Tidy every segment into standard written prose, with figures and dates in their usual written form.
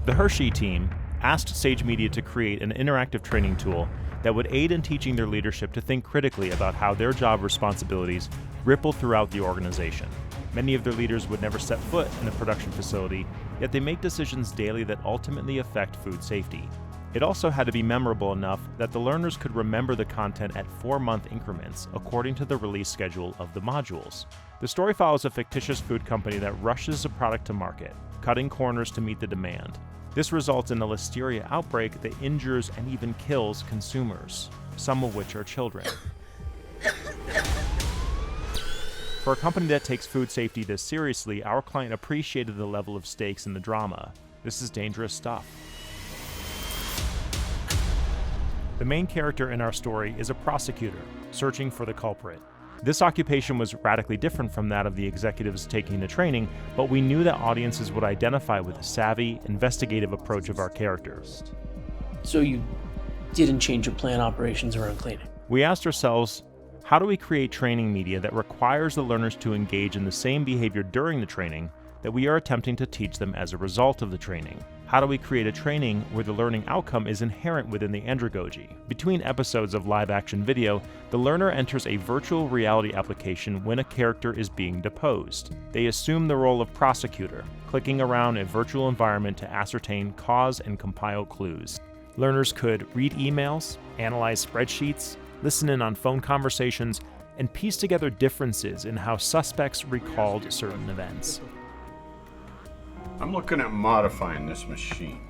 The Hershey team asked Sage Media to create an interactive training tool that would aid in teaching their leadership to think critically about how their job responsibilities ripple throughout the organization. Many of their leaders would never set foot in a production facility, yet they make decisions daily that ultimately affect food safety. It also had to be memorable enough that the learners could remember the content at 4-month increments according to the release schedule of the modules. The story follows a fictitious food company that rushes a product to market, cutting corners to meet the demand. This results in a listeria outbreak that injures and even kills consumers, some of which are children. For a company that takes food safety this seriously, our client appreciated the level of stakes in the drama. This is dangerous stuff. The main character in our story is a prosecutor, searching for the culprit. This occupation was radically different from that of the executives taking the training, but we knew that audiences would identify with the savvy, investigative approach of our characters. So you didn't change your plan operations around cleaning? We asked ourselves, how do we create training media that requires the learners to engage in the same behavior during the training that we are attempting to teach them as a result of the training? How do we create a training where the learning outcome is inherent within the andragogy? Between episodes of live-action video, the learner enters a virtual reality application when a character is being deposed. They assume the role of prosecutor, clicking around a virtual environment to ascertain cause and compile clues. Learners could read emails, analyze spreadsheets, listen in on phone conversations, and piece together differences in how suspects recalled certain events. I'm looking at modifying this machine.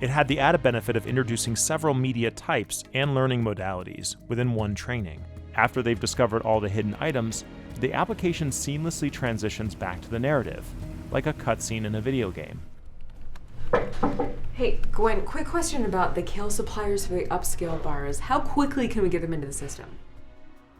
It had the added benefit of introducing several media types and learning modalities within one training. After they've discovered all the hidden items, the application seamlessly transitions back to the narrative, like a cutscene in a video game. Hey, Gwen, quick question about the kill suppliers for the upscale bars. How quickly can we get them into the system?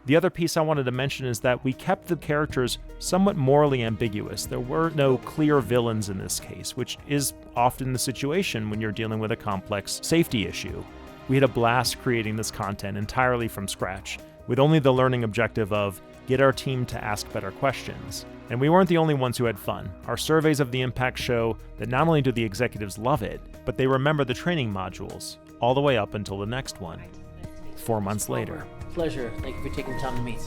The other piece I wanted to mention is that we kept the characters somewhat morally ambiguous. There were no clear villains in this case, which is often the situation when you're dealing with a complex safety issue. We had a blast creating this content entirely from scratch, with only the learning objective of get our team to ask better questions. And we weren't the only ones who had fun. Our surveys of the impact show that not only do the executives love it, but they remember the training modules, all the way up until the next one, 4 months later. Pleasure. Thank you for taking the time to meet.